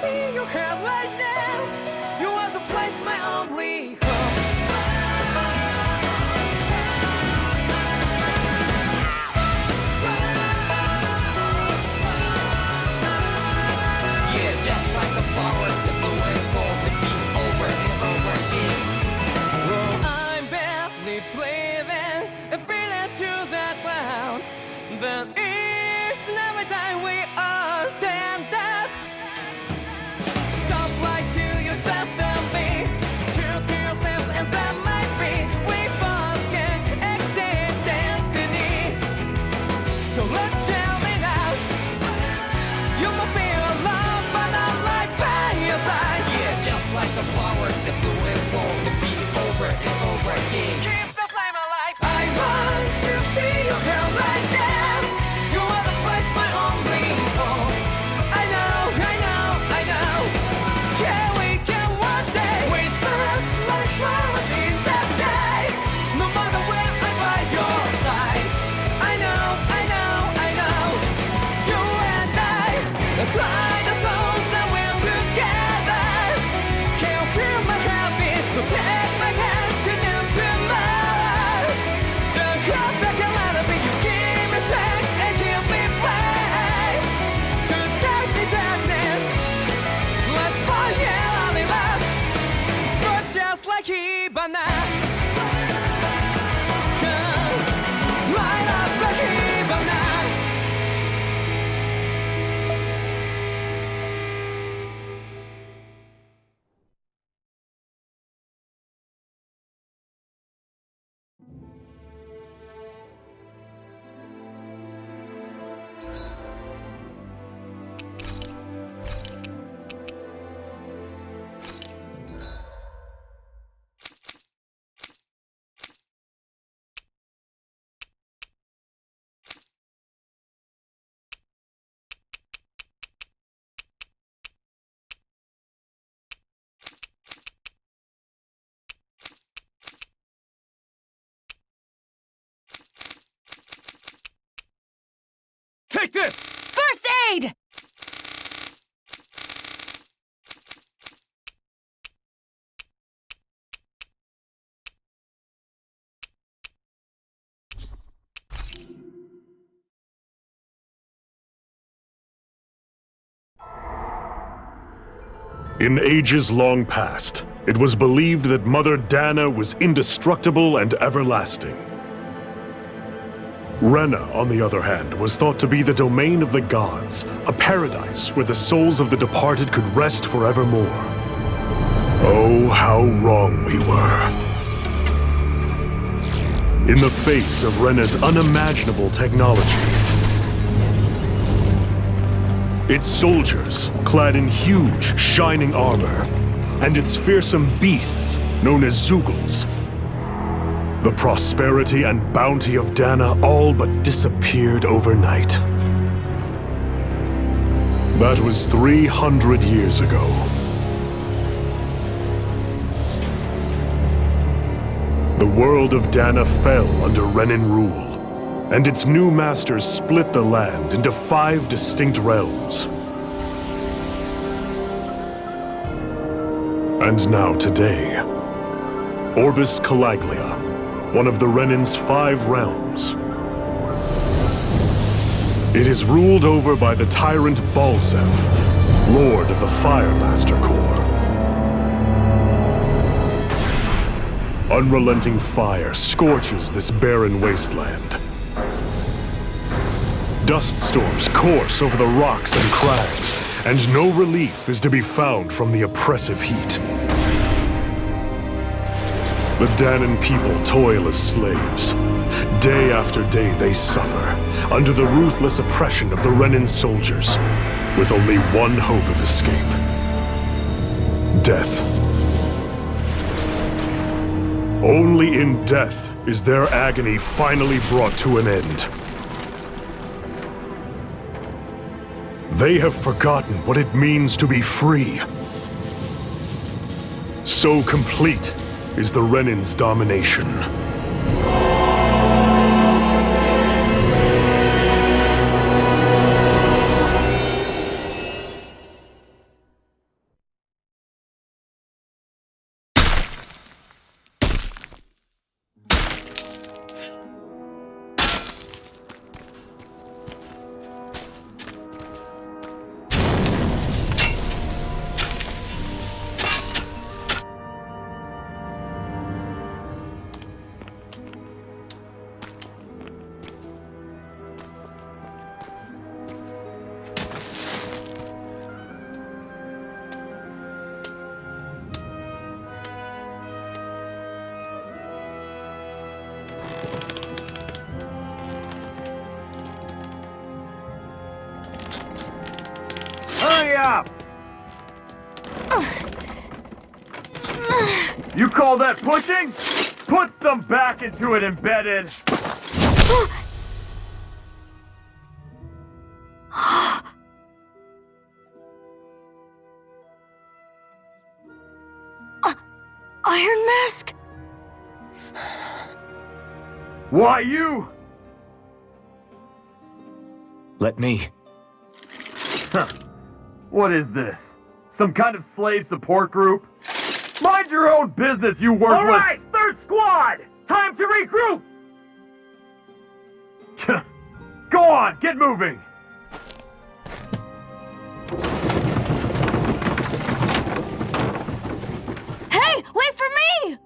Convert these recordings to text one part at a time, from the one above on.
see your head right now. You are the place, my only home. Yeah, just like the flowers that bloom and fall repeat over and over again. Well, I'm barely breathing and breathing to the ground, but each and every time we all stand up. Stop like to yourself and me, true to yourself, and that might be we both can exceed destiny. So let's tell me now, you might feel alone, but I'm right by your side. Yeah, just like the flowers that bloom and fall repeat over and over again. Keep the flame alive. I want to see you here right now. You are the place, my only home. I know, I know, I know. Yeah, we can one day whisper like flowers in the sky. No matter where I'm by your side. I know, I know, I know. You and I, let's fly the souls that we're together. Can't feel my heartbeat, so take my hand to the tomorrow. Don't come back and let it be. You give me strength and keep me bright. To darkness, let's fall yeah, in love. Sparks just like Hibana. Come, light up like Hibana. Take this! First aid! In ages long past, it was believed that Mother Dana was indestructible and everlasting. Rena, on the other hand, was thought to be the domain of the gods, a paradise where the souls of the departed could rest forevermore. Oh, how wrong we were. In the face of Rena's unimaginable technology, its soldiers, clad in huge, shining armor, and its fearsome beasts, known as Zeugles, the prosperity and bounty of Dana all but disappeared overnight. That was 300 years ago. The world of Dana fell under Renan rule, and its new masters split the land into 5 distinct realms. And now today, Orbis Calaglia, one of the Renan's 5 realms. It is ruled over by the tyrant Balsef, Lord of the Firemaster Corps. Unrelenting fire scorches this barren wasteland. Dust storms course over the rocks and crags, and no relief is to be found from the oppressive heat. The Danan people toil as slaves. Day after day they suffer, under the ruthless oppression of the Renan soldiers, with only one hope of escape: death. Only in death is their agony finally brought to an end. They have forgotten what it means to be free. So complete is the Renan's domination. Hurry up! You call that pushing? Put some back into it, Embedded! Iron Mask? Why you? Let me. Huh. What is this? Some kind of slave support group? Mind your own business, you worthless— All right, third squad! Time to regroup! Go on, get moving! Hey, wait for me!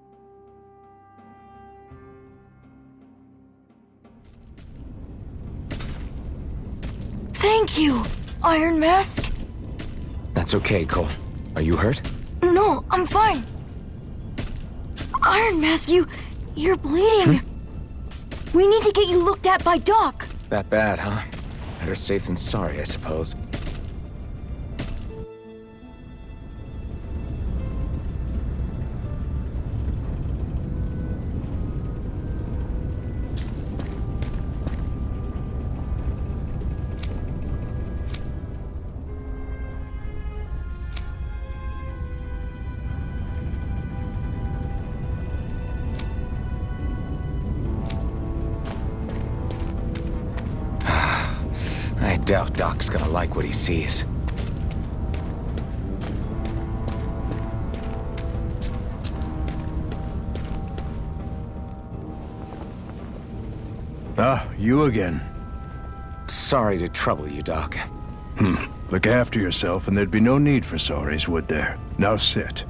Thank you, Iron Mask. That's okay, Cole. Are you hurt? No, I'm fine. Iron Mask, you're bleeding. We need to get you looked at by Doc. That bad, huh? Better safe than sorry, I suppose. I doubt Doc's gonna like what he sees. Ah, you again. Sorry to trouble you, Doc. Look after yourself and there'd be no need for sorries, would there? Now sit.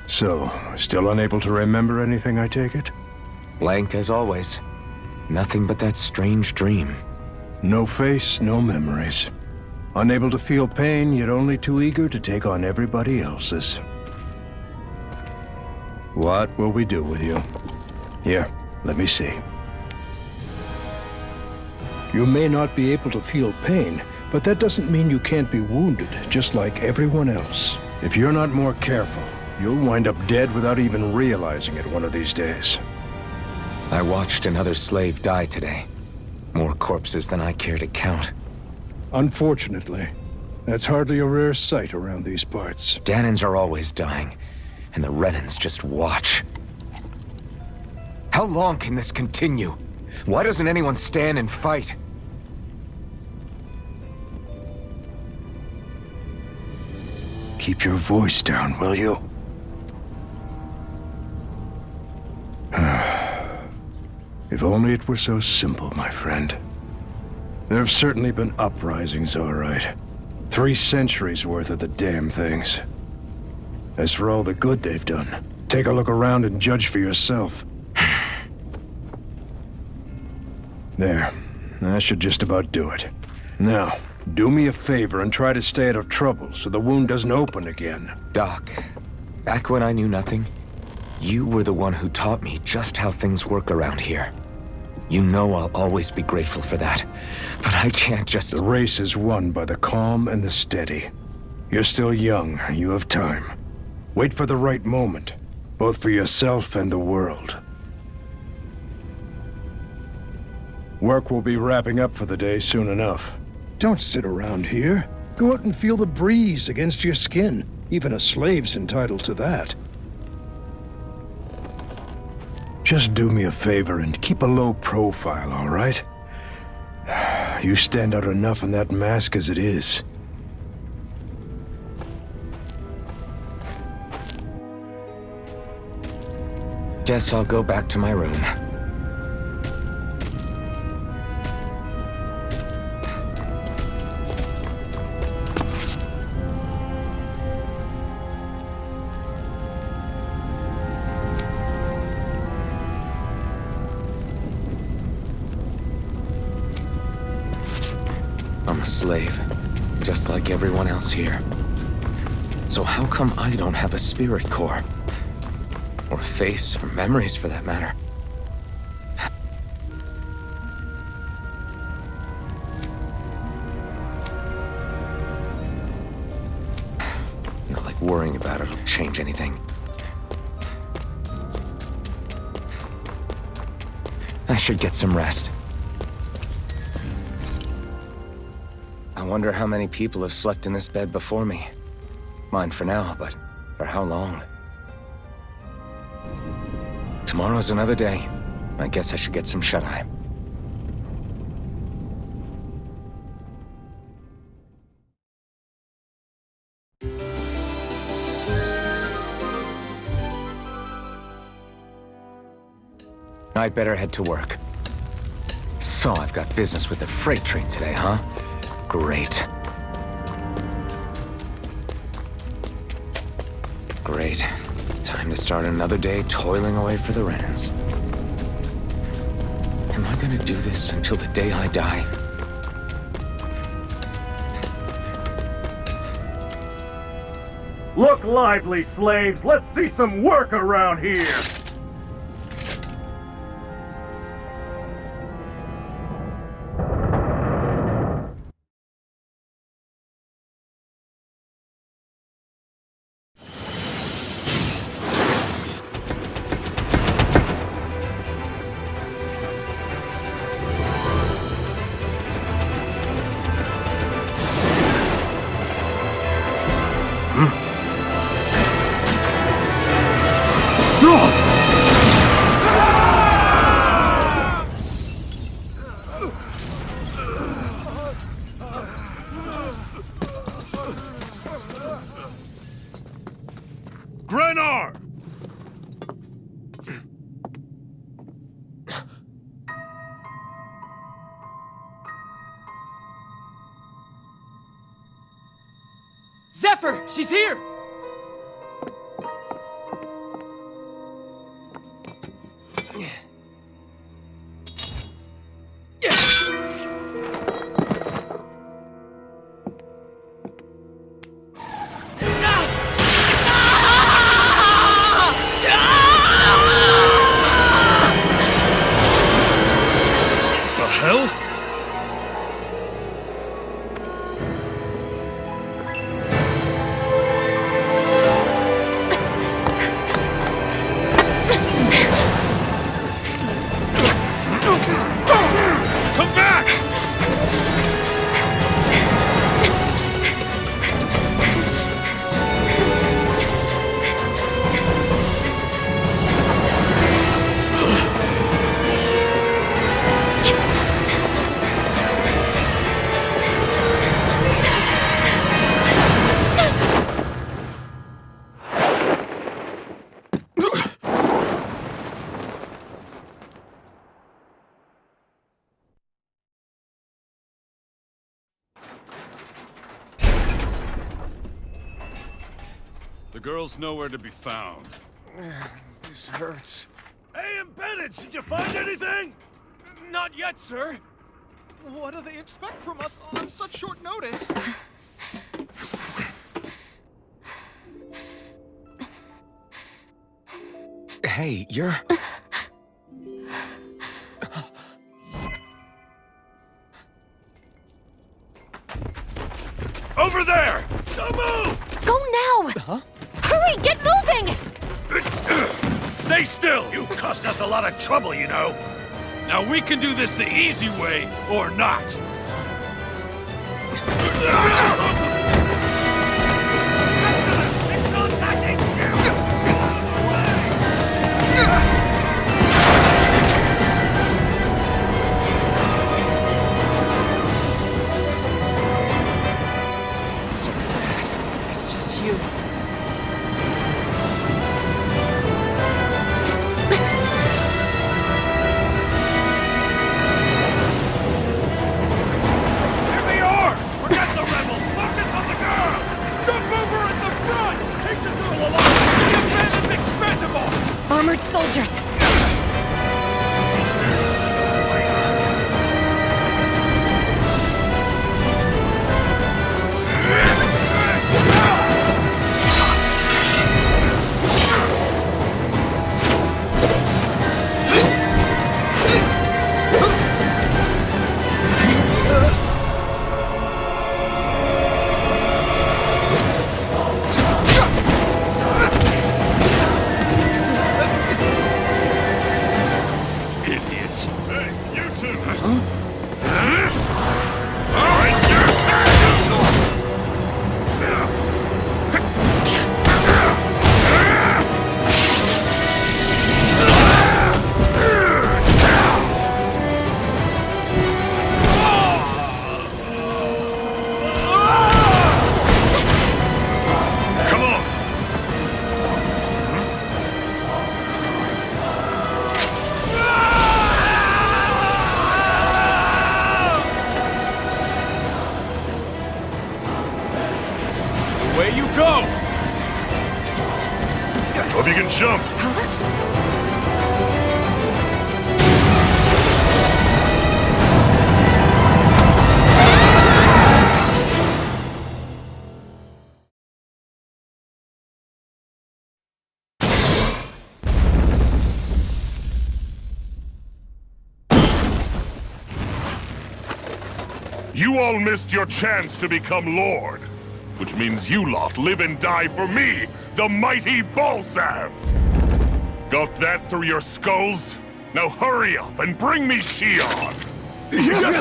So, still unable to remember anything, I take it? Blank as always. Nothing but that strange dream. No face, no memories. Unable to feel pain, yet only too eager to take on everybody else's. What will we do with you? Here, let me see. You may not be able to feel pain, but that doesn't mean you can't be wounded, just like everyone else. If you're not more careful, you'll wind up dead without even realizing it one of these days. I watched another slave die today. More corpses than I care to count. Unfortunately, that's hardly a rare sight around these parts. Danans are always dying, and the Renans just watch. How long can this continue? Why doesn't anyone stand and fight? Keep your voice down, will you? If only it were so simple, my friend. There have certainly been uprisings, all right. 3 centuries worth of the damn things. As for all the good they've done, take a look around and judge for yourself. There. That should just about do it. Now, do me a favor and try to stay out of trouble so the wound doesn't open again. Doc, back when I knew nothing, you were the one who taught me just how things work around here. You know I'll always be grateful for that, but I can't just— The race is won by the calm and the steady. You're still young, you have time. Wait for the right moment, both for yourself and the world. Work will be wrapping up for the day soon enough. Don't sit around here. Go out and feel the breeze against your skin. Even a slave's entitled to that. Just do me a favor and keep a low profile, all right? You stand out enough in that mask as it is. Guess I'll go back to my room. I'm a slave, just like everyone else here. So how come I don't have a spirit core? Or a face, or memories for that matter? worrying about it'll change anything. I should get some rest. I wonder how many people have slept in this bed before me. Mine for now, but for how long? Tomorrow's another day. I guess I should get some shut-eye. I'd better head to work. So I've got business with the freight train today, huh? Great. Great. Time to start another day toiling away for the Renans. Am I gonna do this until the day I die? Look lively, slaves! Let's see some work around here! Grenar! Zephyr, she's here! The hell? Come back! The girl's nowhere to be found. This hurts. Hey, embedded, did you find anything? Not yet, sir. What do they expect from us on such short notice? Hey, you're... Over there! Don't move! Go now! Huh? Hurry, get moving! Stay still! You cost us a lot of trouble, you know. Now we can do this the easy way, or not. So bad. It's just you. Here they are! Forget the rebels! You all missed your chance to become Lord. Which means you lot live and die for me, the mighty Balsav! Got that through your skulls? Now hurry up and bring me Shion! Yes,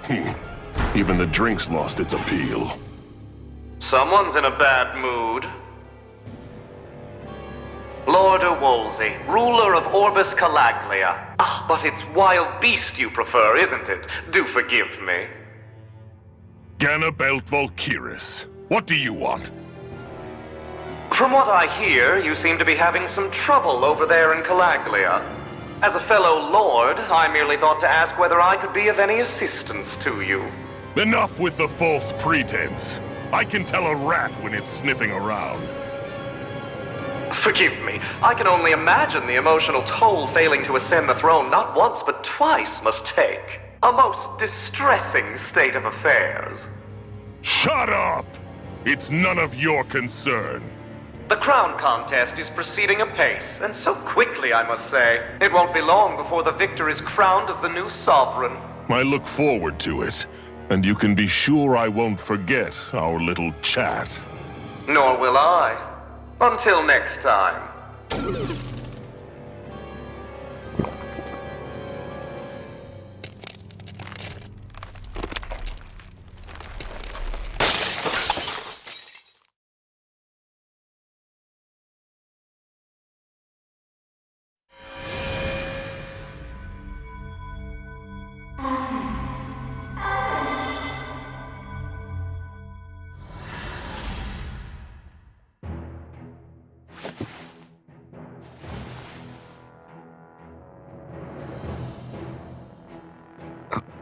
sir! Even the drink's lost its appeal. Someone's in a bad mood. Lord Wolsey, ruler of Orbis Calaglia. Ah, but it's wild beast you prefer, isn't it? Do forgive me. Ganabelt Valkyris, what do you want? From what I hear, you seem to be having some trouble over there in Calaglia. As a fellow lord, I merely thought to ask whether I could be of any assistance to you. Enough with the false pretense. I can tell a rat when it's sniffing around. Forgive me, I can only imagine the emotional toll failing to ascend the throne not once but twice must take. A most distressing state of affairs. Shut up! It's none of your concern. The crown contest is proceeding apace, and so quickly, I must say. It won't be long before the victor is crowned as the new sovereign. I look forward to it, and you can be sure I won't forget our little chat. Nor will I. Until next time.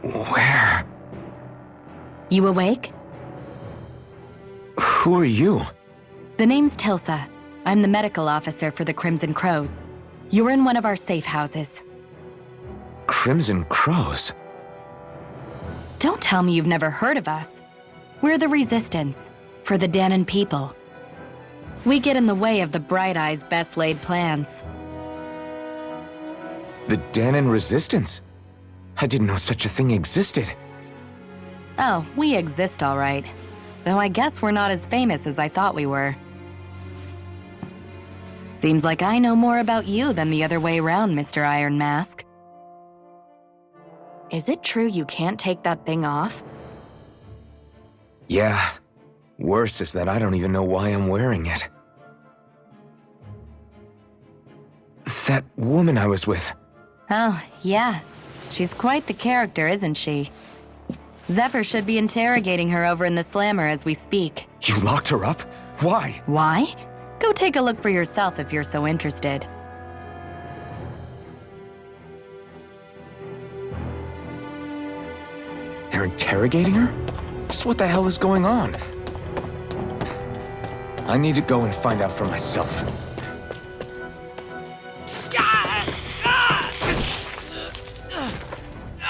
Where? You awake? Who are you? The name's Tilsa. I'm the medical officer for the Crimson Crows. You're in one of our safe houses. Crimson Crows? Don't tell me you've never heard of us. We're the Resistance, for the Dahnan people. We get in the way of the Bright Eye's best-laid plans. The Dahnan Resistance? I didn't know such a thing existed. Oh, we exist all right. Though I guess we're not as famous as I thought we were. Seems like I know more about you than the other way around, Mr. Iron Mask. Is it true you can't take that thing off? Yeah. Worse is that I don't even know why I'm wearing it. That woman I was with. Oh, yeah. She's quite the character, isn't she? Zephyr should be interrogating her over in the Slammer as we speak. You locked her up? Why? Why? Go take a look for yourself if you're so interested. They're interrogating her? Just what the hell is going on? I need to go and find out for myself.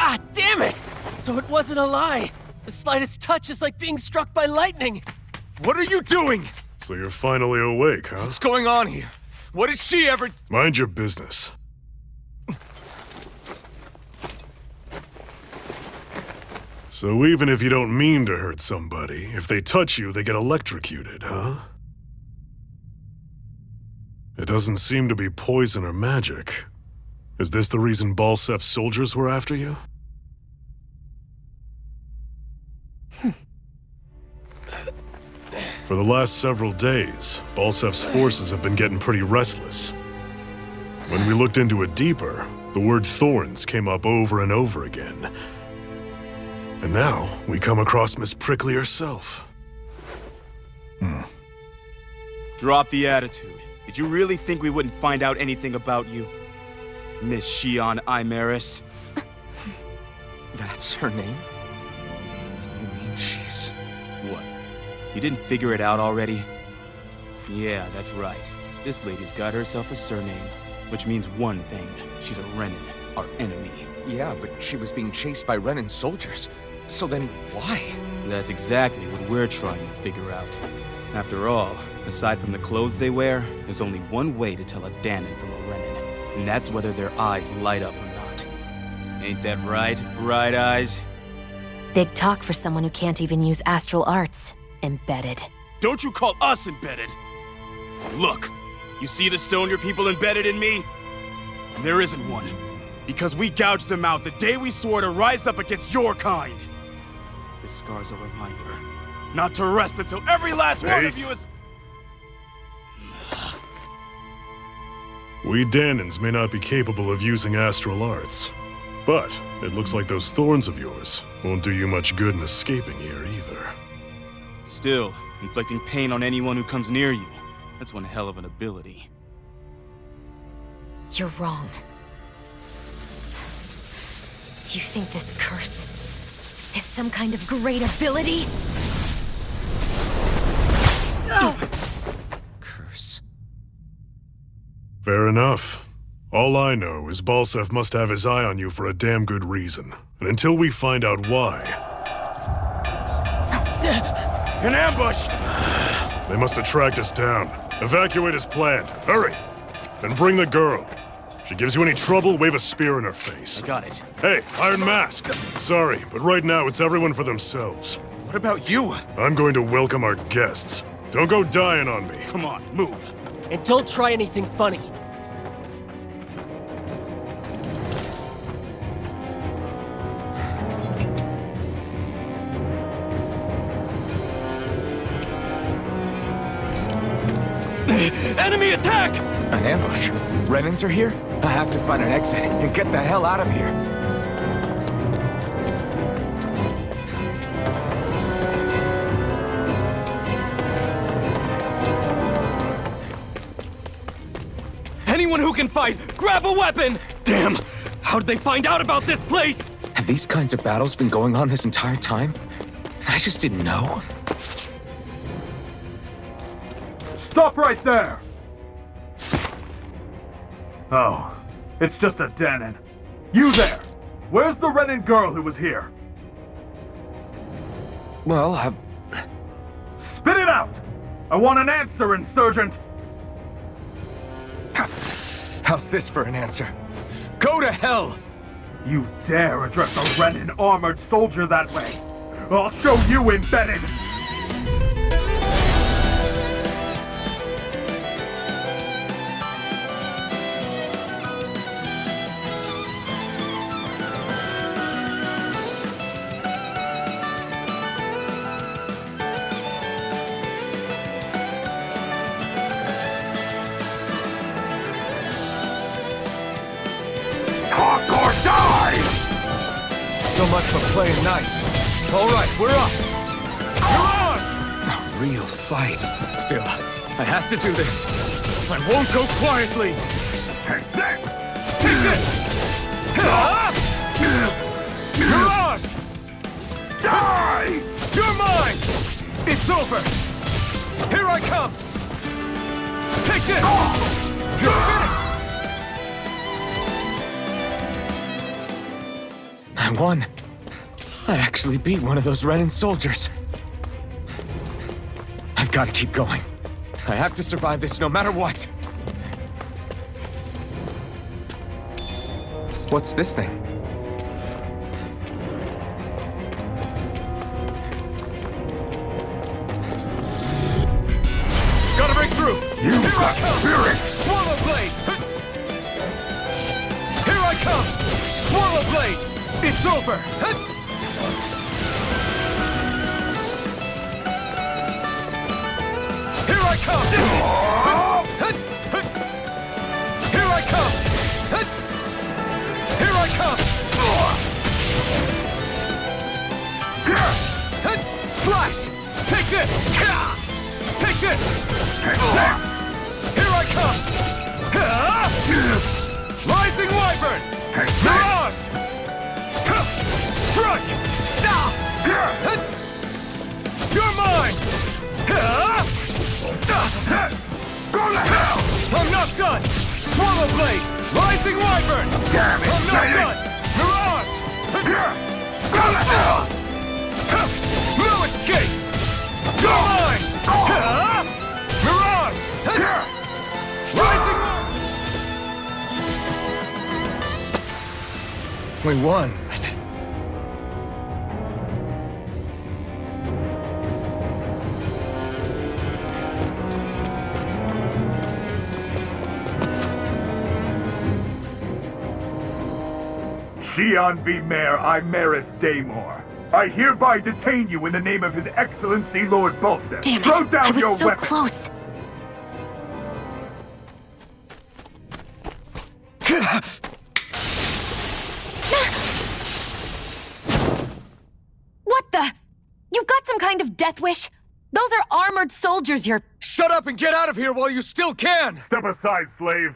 Ah, damn it! So it wasn't a lie. The slightest touch is like being struck by lightning. What are you doing? So you're finally awake, huh? What's going on here? What did she ever... Mind your business. So even if you don't mean to hurt somebody, if they touch you, they get electrocuted, huh? It doesn't seem to be poison or magic. Is this the reason Balsef's soldiers were after you? For the last several days, Balsef's forces have been getting pretty restless. When we looked into it deeper, the word thorns came up over and over again. And now, we come across Miss Prickly herself. Drop the attitude. Did you really think we wouldn't find out anything about you? Miss Shion Imaris? That's her name? You mean she's... What? You didn't figure it out already? Yeah, that's right. This lady's got herself a surname, which means one thing. She's a Renan, our enemy. Yeah, but she was being chased by Renan's soldiers. So then, why? That's exactly what we're trying to figure out. After all, aside from the clothes they wear, there's only one way to tell a Dahnan from a Renan, and that's whether their eyes light up or not. Ain't that right, Bright Eyes? Big talk for someone who can't even use astral arts. Embedded. Don't you call us embedded! Look, you see the stone your people embedded in me? There isn't one. Because we gouged them out the day we swore to rise up against your kind. This scar's a reminder. Not to rest until every last one of you is... We Danans may not be capable of using astral arts, but it looks like those thorns of yours won't do you much good in escaping here either. Still, inflicting pain on anyone who comes near you. That's one hell of an ability. You're wrong. You think this curse is some kind of great ability? Curse. Fair enough. All I know is Balsef must have his eye on you for a damn good reason. And until we find out why... An ambush! They must have tracked us down. Evacuate as planned. Hurry! And bring the girl. If she gives you any trouble, wave a spear in her face. I got it. Hey, Iron Mask! Sorry, but right now it's everyone for themselves. What about you? I'm going to welcome our guests. Don't go dying on me. Come on, move. And don't try anything funny. Enemy attack! An ambush? Renans are here? I have to find an exit and get the hell out of here. Anyone who can fight, grab a weapon! Damn! How'd they find out about this place? Have these kinds of battles been going on this entire time? And I just didn't know? Stop right there! Oh, it's just a Danan. You there! Where's the Renan girl who was here? Well, Spit it out! I want an answer, Insurgent! How's this for an answer? Go to hell! You dare address a Renan armored soldier that way? I'll show you, Embedded! So much for playing nice. All right, we're up. A real fight. Still, I have to do this. I won't go quietly. Take this! Mirage! Die! You're mine! It's over! Here I come! Take this! You're finished! I won. I actually beat one of those Renan soldiers. I've got to keep going. I have to survive this no matter what. What's this thing? Gotta break through! You got spirit! Swallow blade! Here I come! Swallow blade! It's over! Here I come! Here I come! Here I come! Slash! Take this! Take this! Here I come! Rising Wyvern! Mirage! Strike! You're mine! Go to hell! I'm not done! Swallow blade! Rising Wyvern! Damn it, I'm not Shady! done! Mirage! Go to hell! No escape! You're mine! Mirage! Rising... We won. Xi'an V. Mayor Imaris Daymore. I hereby detain you in the name of His Excellency Lord Bolseth. Damn it! Throw down I was your so weapon. close. What the? You've got some kind of death wish? Those are armored soldiers you're... Shut up and get out of here while you still can! Step aside, slave.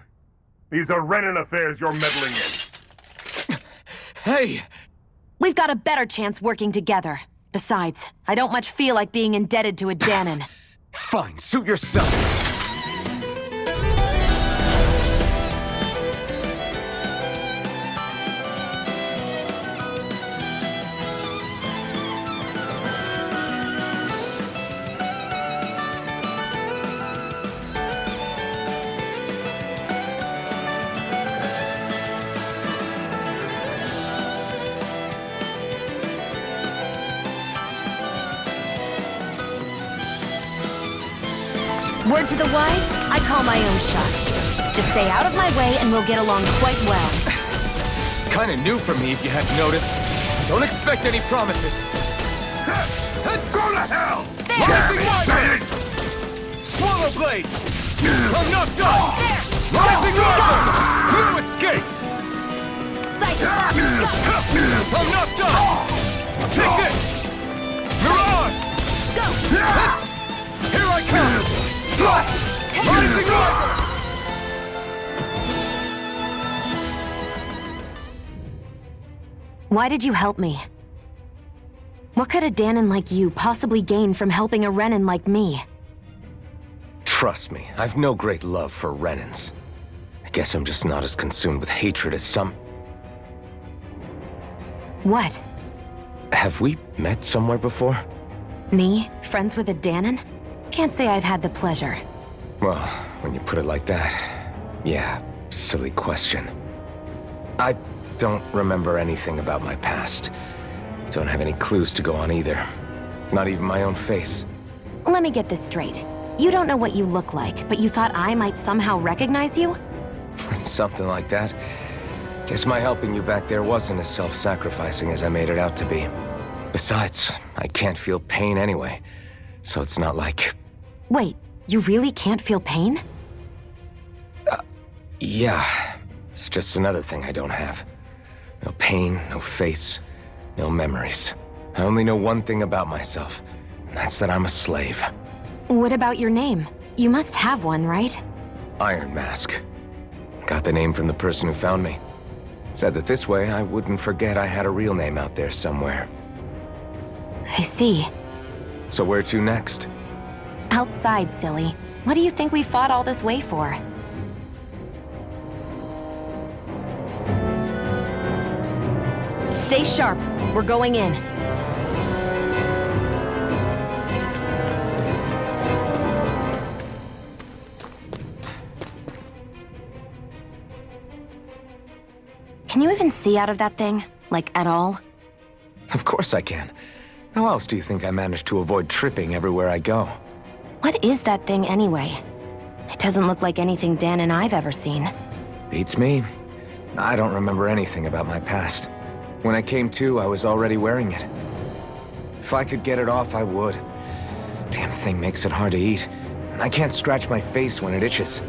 These are Renan affairs you're meddling in. Hey! We've got a better chance working together. Besides, I don't much feel like being indebted to a Danon. Fine, suit yourself. Word to the wise, I call my own shot. Just stay out of my way and we'll get along quite well. It's kinda new for me if you hadn't noticed. Don't expect any promises. Go to hell! Rising Swallow Blade! I'm not done! Rising Armor! No escape! Sight! I'm not done! Take this! Mirage! Go! Here I come! Rising Armor! Why did you help me? What could a Danon like you possibly gain from helping a Renan like me? Trust me, I've no great love for Renans. I guess I'm just not as consumed with hatred as some... What? Have we met somewhere before? Me? Friends with a Danon? Can't say I've had the pleasure. Well, when you put it like that, yeah, silly question. I don't remember anything about my past. Don't have any clues to go on either. Not even my own face. Let me get this straight. You don't know what you look like, but you thought I might somehow recognize you? Something like that. Guess my helping you back there wasn't as self-sacrificing as I made it out to be. Besides, I can't feel pain anyway, so it's not like... Wait, you really can't feel pain? Yeah. It's just another thing I don't have. No pain, no face, no memories. I only know one thing about myself, and that's that I'm a slave. What about your name? You must have one, right? Iron Mask. Got the name from the person who found me. Said that this way I wouldn't forget I had a real name out there somewhere. I see. So where to next? Outside, silly. What do you think we fought all this way for? Stay sharp. We're going in. Can you even see out of that thing? Like, at all? Of course I can. How else do you think I managed to avoid tripping everywhere I go? What is that thing anyway? It doesn't look like anything Dan and I've ever seen. Beats me. I don't remember anything about my past. When I came to, I was already wearing it. If I could get it off, I would. Damn thing makes it hard to eat. And I can't scratch my face when it itches.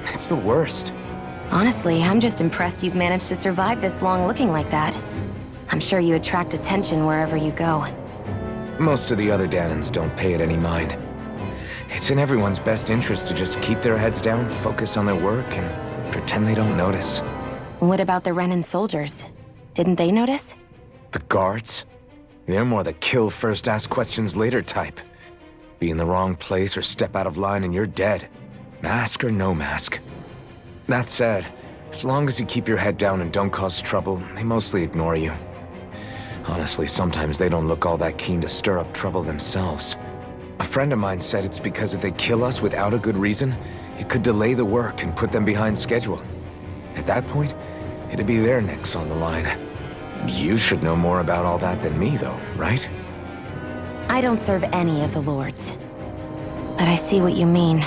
It's the worst. Honestly, I'm just impressed you've managed to survive this long looking like that. I'm sure you attract attention wherever you go. Most of the other Danons don't pay it any mind. It's in everyone's best interest to just keep their heads down, focus on their work, and pretend they don't notice. What about the Renan soldiers? Didn't they notice? The guards? They're more the kill first, ask questions later type. Be in the wrong place or step out of line and you're dead. Mask or no mask. That said, as long as you keep your head down and don't cause trouble, they mostly ignore you. Honestly, sometimes they don't look all that keen to stir up trouble themselves. A friend of mine said it's because if they kill us without a good reason, it could delay the work and put them behind schedule. At that point, it'd be their necks on the line. You should know more about all that than me, though, right? I don't serve any of the lords. But I see what you mean.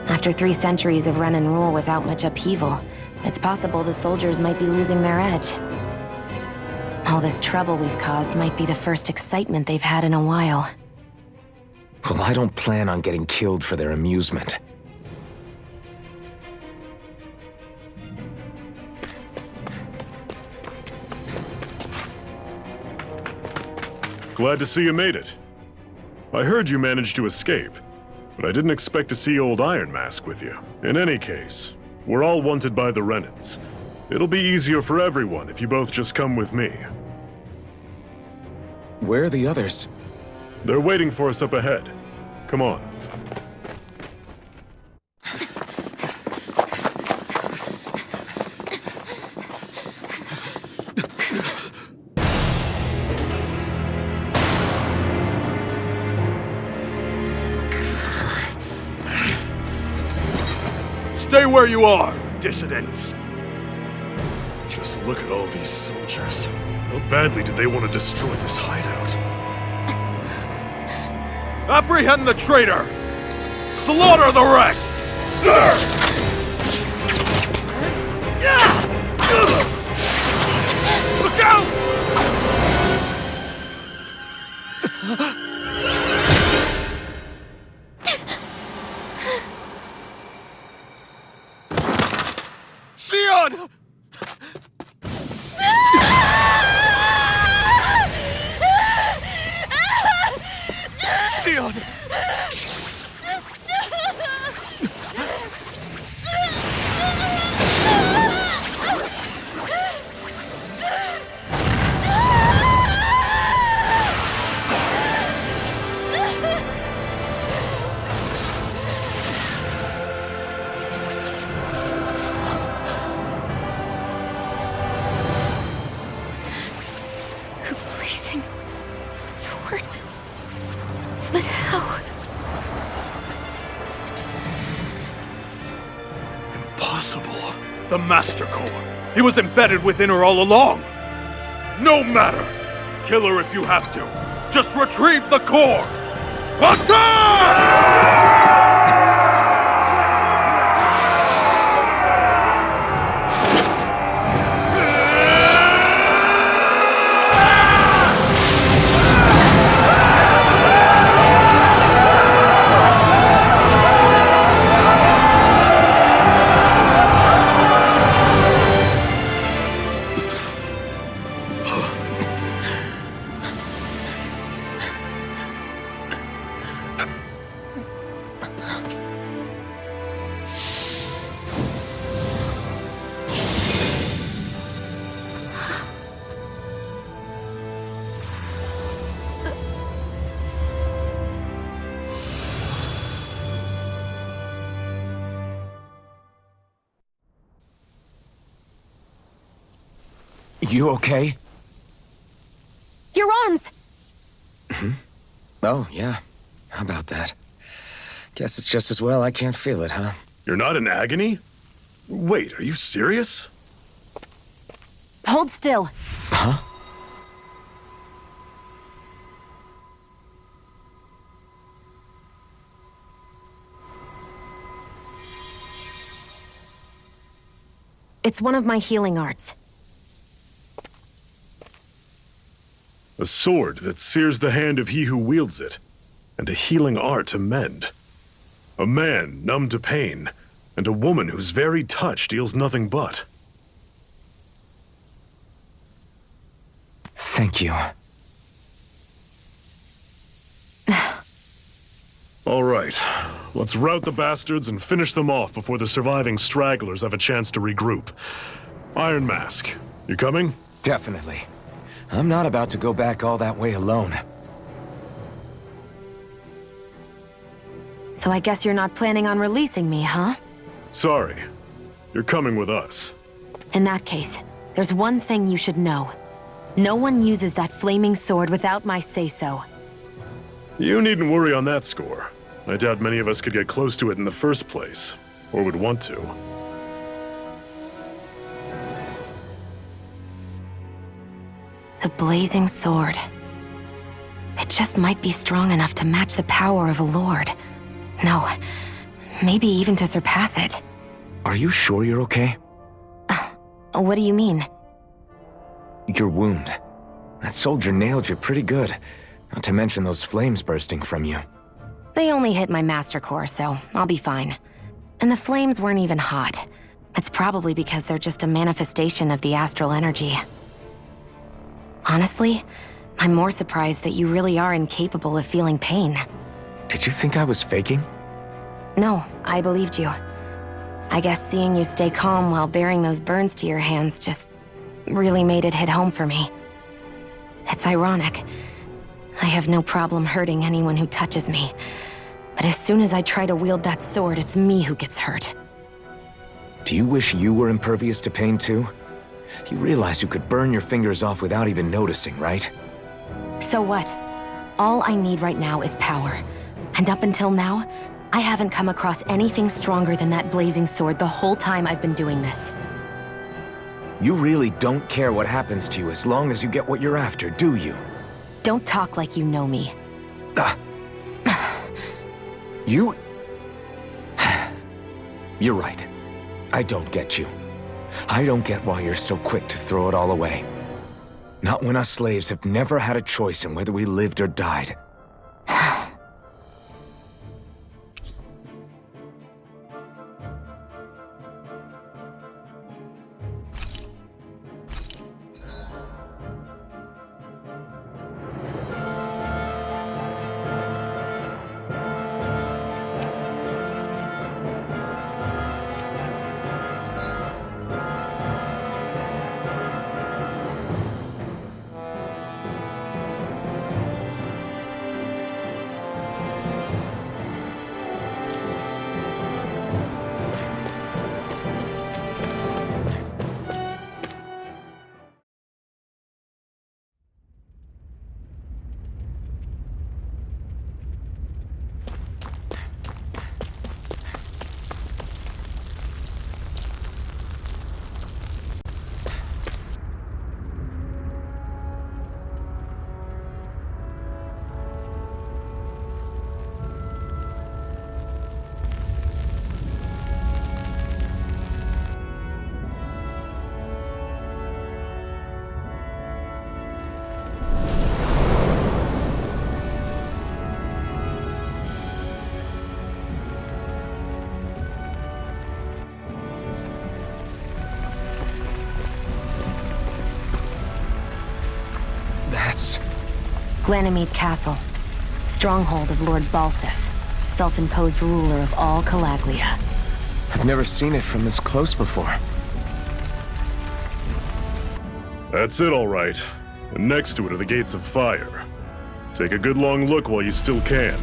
After 3 centuries of run and rule without much upheaval, it's possible the soldiers might be losing their edge. All this trouble we've caused might be the first excitement they've had in a while. Well, I don't plan on getting killed for their amusement. Glad to see you made it. I heard you managed to escape, but I didn't expect to see old Iron Mask with you. In any case, we're all wanted by the Renans. It'll be easier for everyone if you both just come with me. Where are the others? They're waiting for us up ahead. Come on. Stay where you are, dissidents. Just look at all these soldiers. How badly did they want to destroy this hideout? Apprehend the traitor! Slaughter the rest! Look out! Sion! Sion! Blazing sword. But how? Impossible. The Master Core. He was embedded within her all along. No matter. Kill her if you have to. Just retrieve the core. Attack! You okay? Your arms! Oh, yeah. How about that? Guess it's just as well I can't feel it, huh? You're not in agony? Wait, are you serious? Hold still. Huh? It's one of my healing arts. A sword that sears the hand of he who wields it, and a healing art to mend. A man numb to pain, and a woman whose very touch deals nothing but. Thank you. All right, let's rout the bastards and finish them off before the surviving stragglers have a chance to regroup. Iron Mask, you coming? Definitely. I'm not about to go back all that way alone. So I guess you're not planning on releasing me, huh? Sorry. You're coming with us. In that case, there's one thing you should know. No one uses that flaming sword without my say-so. You needn't worry on that score. I doubt many of us could get close to it in the first place, or would want to. The blazing sword. It just might be strong enough to match the power of a lord. No, maybe even to surpass it. Are you sure you're okay? What do you mean? Your wound. That soldier nailed you pretty good. Not to mention those flames bursting from you. They only hit my master core, so I'll be fine. And the flames weren't even hot. It's probably because they're just a manifestation of the astral energy. Honestly, I'm more surprised that you really are incapable of feeling pain. Did you think I was faking? No, I believed you. I guess seeing you stay calm while bearing those burns to your hands just really made it hit home for me. It's ironic. I have no problem hurting anyone who touches me. But as soon as I try to wield that sword, it's me who gets hurt. Do you wish you were impervious to pain too? You realize you could burn your fingers off without even noticing, right? So what? All I need right now is power. And up until now, I haven't come across anything stronger than that blazing sword the whole time I've been doing this. You really don't care what happens to you as long as you get what you're after, do you? Don't talk like you know me. You... You're right. I don't get you. I don't get why you're so quick to throw it all away. Not when us slaves have never had a choice in whether we lived or died. Glanimede Castle. Stronghold of Lord Balseph, self-imposed ruler of all Calaglia. I've never seen it from this close before. That's it, all right. And next to it are the Gates of Fire. Take a good long look while you still can.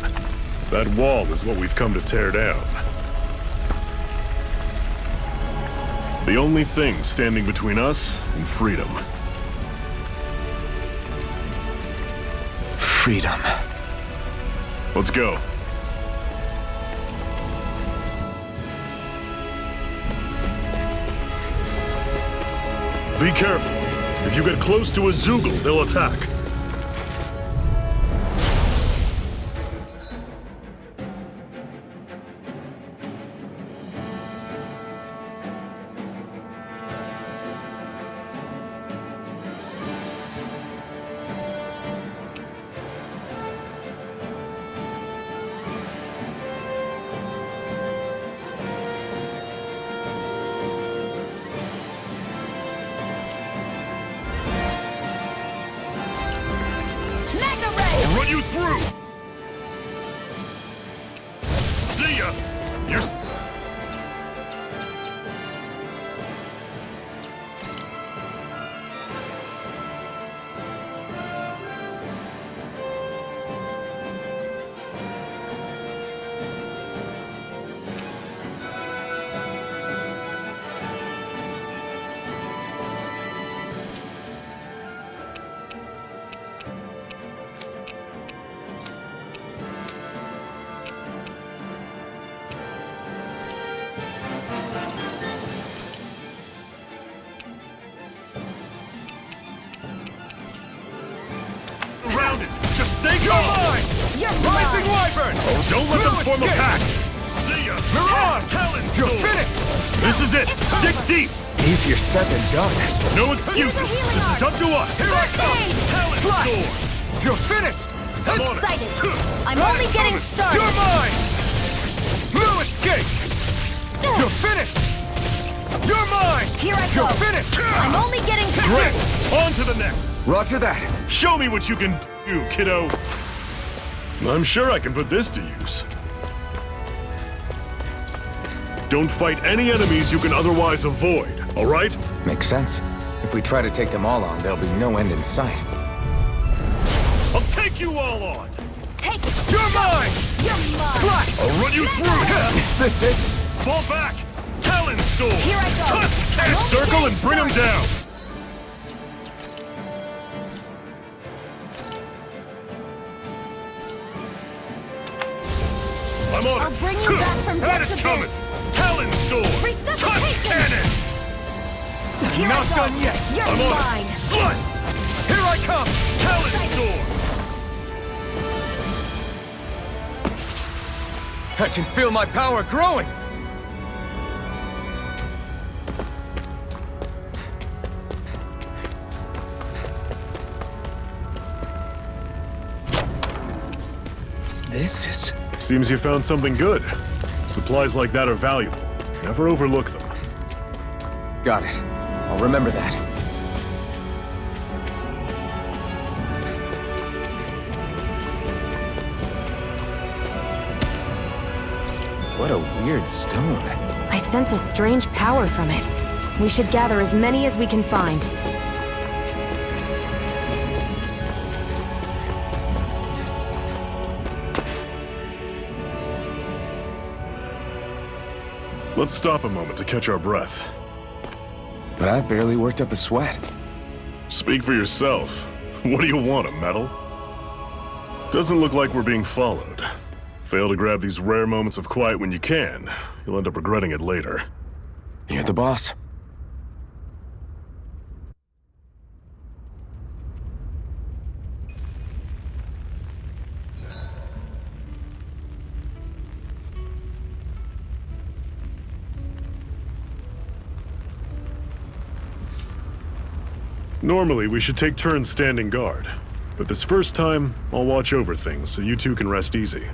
That wall is what we've come to tear down. The only thing standing between us and freedom. Freedom. Let's go. Be careful. If you get close to a Zeugle, they'll attack. I'll run you through! See ya! You're... Don't let them form a pack! See ya! Mirage! Talon You're Sword! finished! This is it! Dig deep! Easier said than done. No excuses! This is up to us! Here I come! Talon Slash! Sword! You're finished! I'm on it! Excited! I'm only getting started! You're mine! No escape! You're finished! You're mine! Here I You're go! finished! I'm only getting Great! On to the next! Roger that. Show me what you can do, kiddo! I'm sure I can put this to use. Don't fight any enemies you can otherwise avoid, all right? Makes sense. If we try to take them all on, there'll be no end in sight. I'll take you all on! Take it! You're mine! You're mine! Slash! I'll run you through! Is this it? Fall back! Talon Sword! Here I go! Catch circle and bring him down! I'm on I'll it! bring you back from Had depths it of coming! Talon Sword! Resuscitation! Cannon! Here Not I go! done yet! You're I'm on mine! it! Slice! Here I come! Talon Sword! I can feel my power growing! This is... Seems you found something good. Supplies like that are valuable. Never overlook them. Got it. I'll remember that. What a weird stone. I sense a strange power from it. We should gather as many as we can find. Let's stop a moment to catch our breath. But I've barely worked up a sweat. Speak for yourself. What do you want, a medal? Doesn't look like we're being followed. Fail to grab these rare moments of quiet when you can, you'll end up regretting it later. You're the boss. Normally, we should take turns standing guard. But this first time, I'll watch over things so you two can rest easy.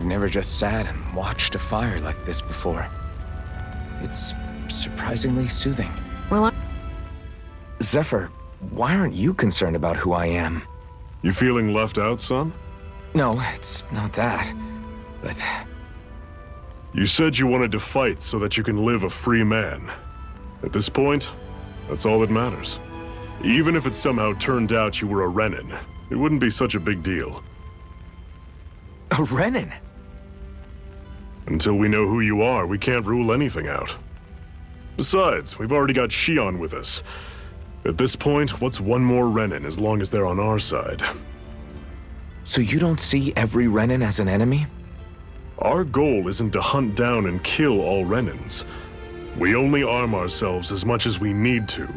I've never just sat and watched a fire like this before. It's surprisingly soothing. Well, Zephyr, why aren't you concerned about who I am? You feeling left out, son? No, it's not that. But You said you wanted to fight so that you can live a free man. At this point, that's all that matters. Even if it somehow turned out you were a Renin, it wouldn't be such a big deal. a Renin? Until we know who you are, we can't rule anything out. Besides, we've already got Shion with us. At this point, what's one more Renin as long as they're on our side? So you don't see every Renin as an enemy? Our goal isn't to hunt down and kill all Renins. We only arm ourselves as much as we need to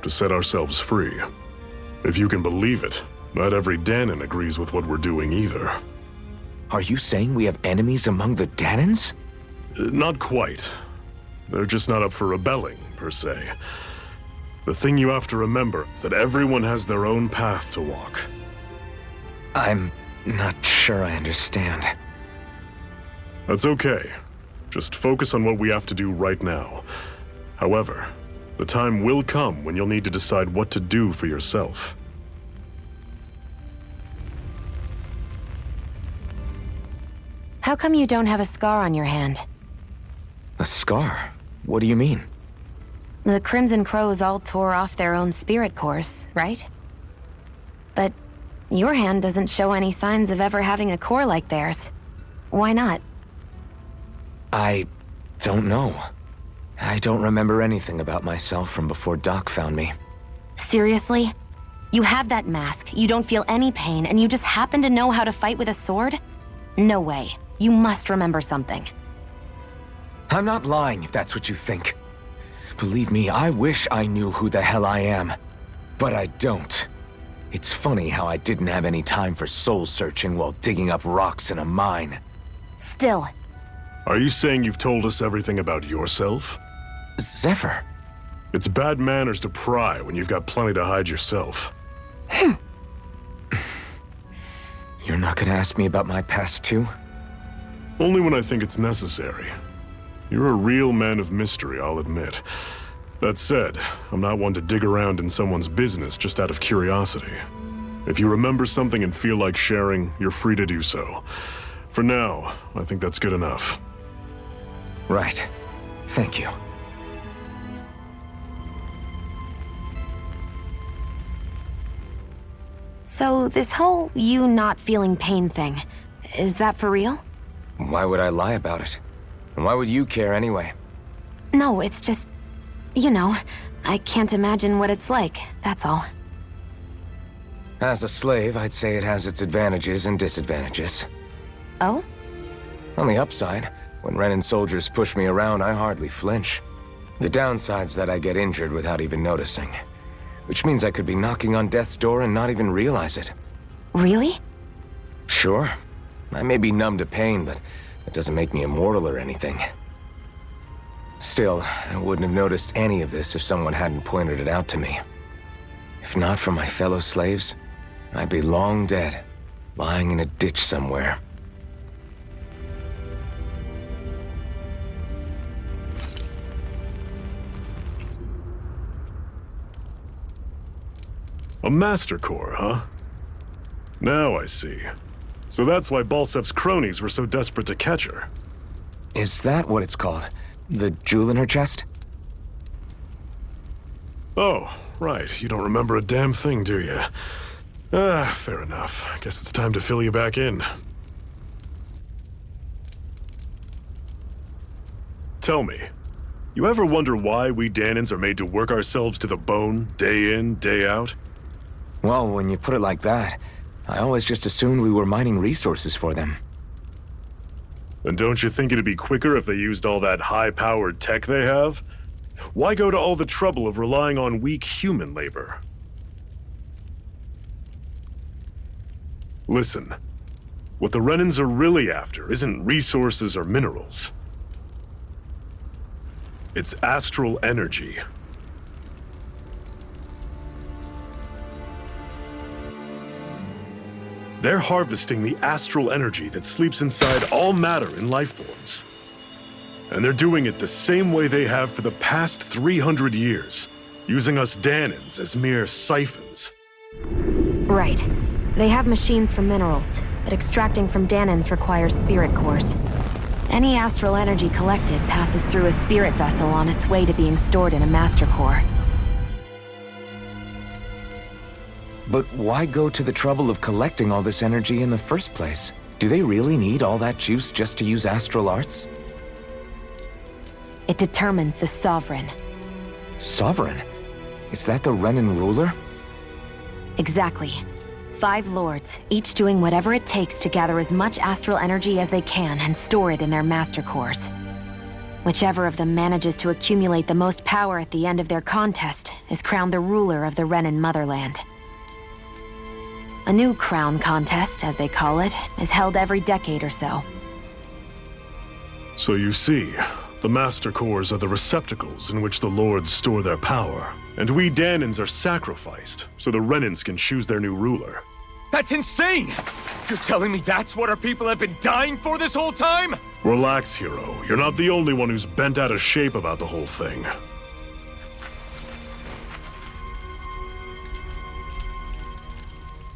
set ourselves free. If you can believe it, not every Danon agrees with what we're doing either. Are you saying we have enemies among the Danons? Not quite. They're just not up for rebelling, per se. The thing you have to remember is that everyone has their own path to walk. I'm not sure I understand. That's okay. Just focus on what we have to do right now. However, the time will come when you'll need to decide what to do for yourself. how come you don't have a scar on your hand? A scar? What do you mean? The Crimson Crows all tore off their own spirit cores, right? But your hand doesn't show any signs of ever having a core like theirs. Why not? I don't know. I don't remember anything about myself from before Doc found me. Seriously? You have that mask, you don't feel any pain, and you just happen to know how to fight with a sword? No way. You must remember something. I'm not lying if that's what you think. Believe me, I wish I knew who the hell I am. But I don't. It's funny how I didn't have any time for soul-searching while digging up rocks in a mine. Still. Are you saying you've told us everything about yourself? Zephyr. It's bad manners to pry when you've got plenty to hide yourself. You're not gonna ask me about my past too? Only when I think it's necessary. You're a real man of mystery, I'll admit. That said, I'm not one to dig around in someone's business just out of curiosity. If you remember something and feel like sharing, you're free to do so. For now, I think that's good enough. Right. Thank you. So this whole you not feeling pain thing, is that for real? Why would I lie about it? And why would you care anyway? No, it's just... You know, I can't imagine what it's like, that's all. As a slave, I'd say it has its advantages and disadvantages. Oh? On the upside, when Renan soldiers push me around, I hardly flinch. The downside's that I get injured without even noticing. Which means I could be knocking on death's door and not even realize it. Really? Sure. I may be numb to pain, but that doesn't make me immortal or anything. Still, I wouldn't have noticed any of this if someone hadn't pointed it out to me. If not for my fellow slaves, I'd be long dead, lying in a ditch somewhere. A Master Core, huh? Now I see. So that's why Balsef's cronies were so desperate to catch her. Is that what it's called? The jewel in her chest? Oh, right. You don't remember a damn thing, do you? Fair enough. Guess it's time to fill you back in. Tell me, you ever wonder why we Dahnans are made to work ourselves to the bone, day in, day out? Well, when you put it like that, I always just assumed we were mining resources for them. And don't you think it'd be quicker if they used all that high-powered tech they have? Why go to all the trouble of relying on weak human labor? Listen, what the Renans are really after isn't resources or minerals. It's astral energy. They're harvesting the astral energy that sleeps inside all matter in life forms. And they're doing it the same way they have for the past 300 years, using us Dahnans as mere siphons. Right. They have machines for minerals, but extracting from Dahnans requires spirit cores. Any astral energy collected passes through a spirit vessel on its way to being stored in a master core. But why go to the trouble of collecting all this energy in the first place? Do they really need all that juice just to use astral arts? It determines the Sovereign. Sovereign? Is that the Renan ruler? Exactly. 5 lords, each doing whatever it takes to gather as much astral energy as they can and store it in their master cores. Whichever of them manages to accumulate the most power at the end of their contest is crowned the ruler of the Renan motherland. A new crown contest, as they call it, is held every decade or so. So you see, the Master Cores are the receptacles in which the Lords store their power. And we Dahnans are sacrificed, so the Renans can choose their new ruler. That's insane! You're telling me that's what our people have been dying for this whole time? Relax, hero. You're not the only one who's bent out of shape about the whole thing.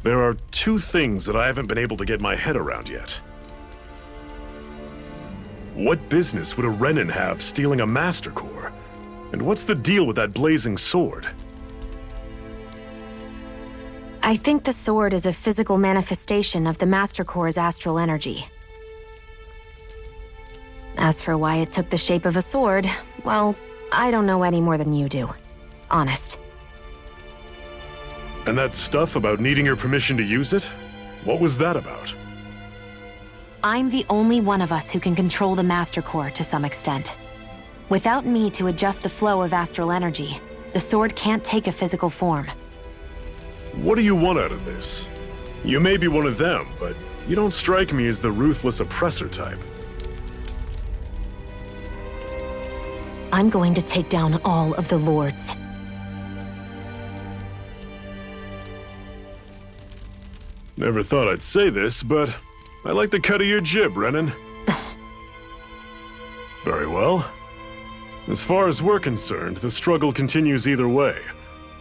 There are 2 things that I haven't been able to get my head around yet. What business would a Renan have stealing a Master Core? And what's the deal with that blazing sword? I think the sword is a physical manifestation of the Master Core's astral energy. As for why it took the shape of a sword, well, I don't know any more than you do. Honest. And that stuff about needing your permission to use it? What was that about? I'm the only one of us who can control the Master Core to some extent. Without me to adjust the flow of astral energy, the sword can't take a physical form. What do you want out of this? You may be one of them, but you don't strike me as the ruthless oppressor type. I'm going to take down all of the Lords. Never thought I'd say this, but I like the cut of your jib, Renan. Very well. As far as we're concerned, the struggle continues either way.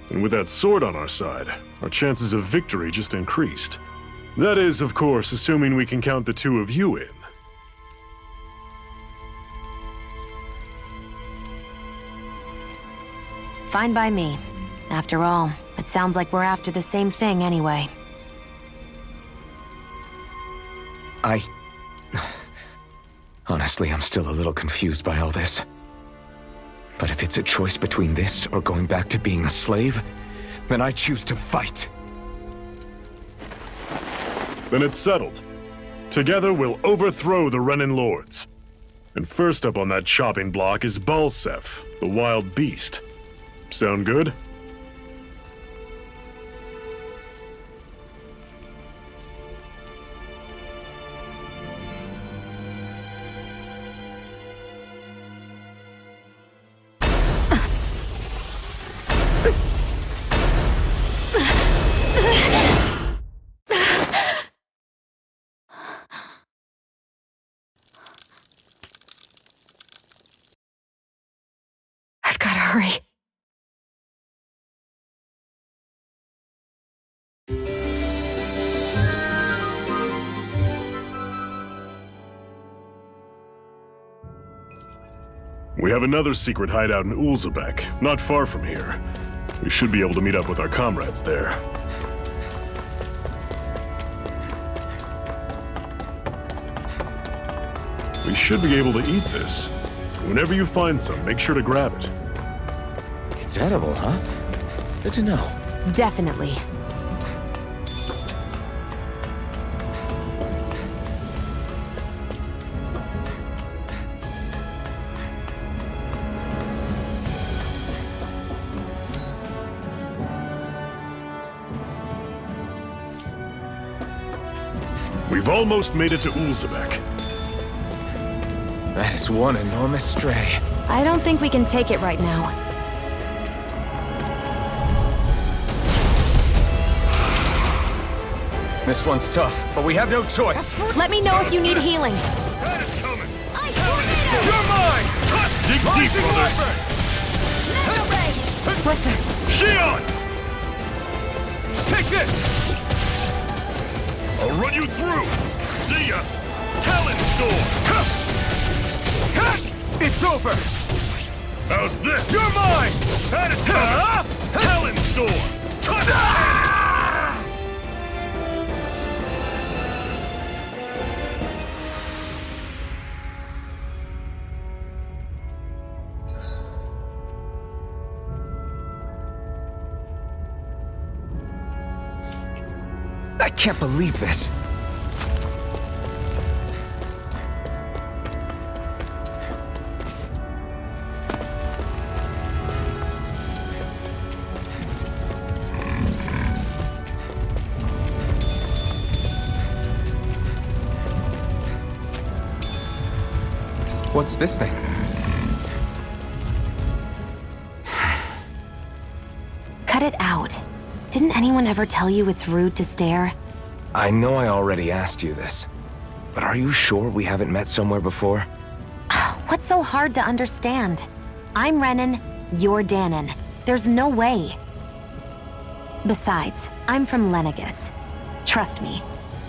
And with that sword on our side, our chances of victory just increased. That is, of course, assuming we can count the two of you in. Fine by me. After all, it sounds like we're after the same thing anyway. Honestly, I'm still a little confused by all this. But if it's a choice between this or going back to being a slave, then I choose to fight. Then it's settled. Together we'll overthrow the Renan Lords. And first up on that chopping block is Balseph, the wild beast. Sound good? I've gotta hurry. We have another secret hideout in Ulzebek, not far from here. We should be able to meet up with our comrades there. We should be able to eat this. Whenever you find some, make sure to grab it. It's edible, huh? Good to know. Definitely. We've almost made it to Ulzebek. That is one enormous stray. I don't think we can take it right now. This one's tough, but we have no choice. Let me know if you need healing. That is coming! You're mine! Dig deep, brothers! What the? Shion! Take this! I'll run you through! See ya! Talon Storm! It's over! How's this? You're mine! That is coming! Talon Storm! I can't believe this. What's this thing? Cut it out. Didn't anyone ever tell you it's rude to stare? I know I already asked you this, but are you sure we haven't met somewhere before? What's so hard to understand? I'm Renan, you're Danon. There's no way. Besides, I'm from Lenegis. Trust me,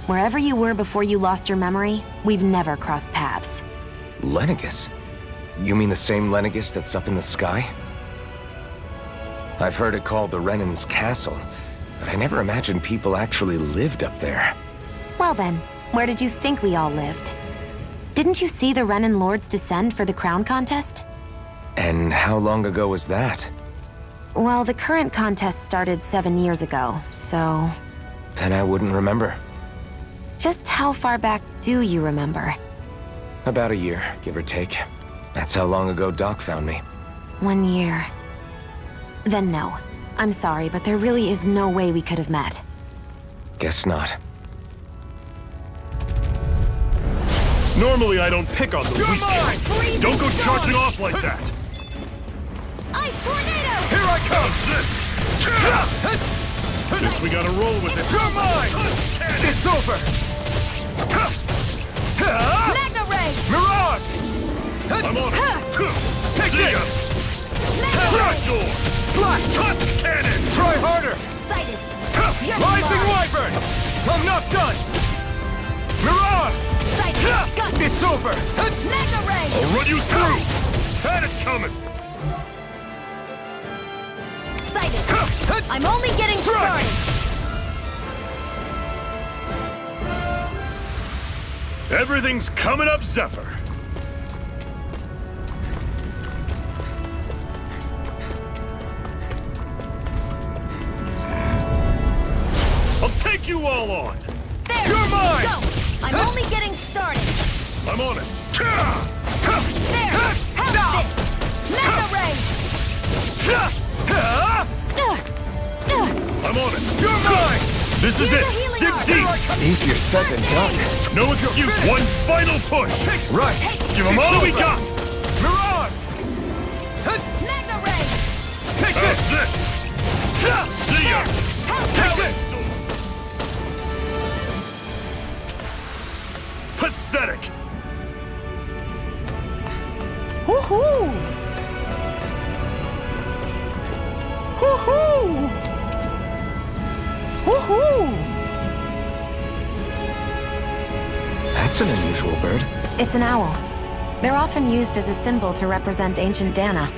wherever you were before you lost your memory, we've never crossed paths. Lenegis? You mean the same Lenegis that's up in the sky? I've heard it called the Renan's Castle. but I never imagined people actually lived up there. Well then, where did you think we all lived? Didn't you see the Renan Lords descend for the crown contest? And how long ago was that? Well, the current contest started 7 years ago, so... Then I wouldn't remember. Just how far back do you remember? About a year, give or take. That's how long ago Doc found me. 1 year. Then no. I'm sorry, but there really is no way we could have met. Guess not. Normally I don't pick on the weak. mine! Don't go charging off like that! Ice tornado! Here I come! Guess we gotta roll with it. You're mine! It's over! Magna Ray! Mirage! I'm on it! Take See ya! Magna Trap Ray! door! Slash! Touch cannon! Try harder! Sighted! You're Rising mine. Wyvern! I'm not done! Mirage! Sighted! Gun! It's over! Magna Ray! I'll run you through! Had it coming! Sighted! I'm only getting started! Everything's coming up, Zephyr! I'll take you all on! There! You're mine! Go! I'm only getting started! I'm on it! There! Have this! Magna Ray! I'm on it! You're mine! This is Here's it! a healing Dig arm. deep! Easier said than done. No excuse! One final push! Right. Give them all we got! Mirage! Magna Ray! Take How's this! this? See ya! Take it! Pathetic! Hoo-hoo! Hoo-hoo! Hoo-hoo! That's an unusual bird. It's an owl. They're often used as a symbol to represent ancient Dana.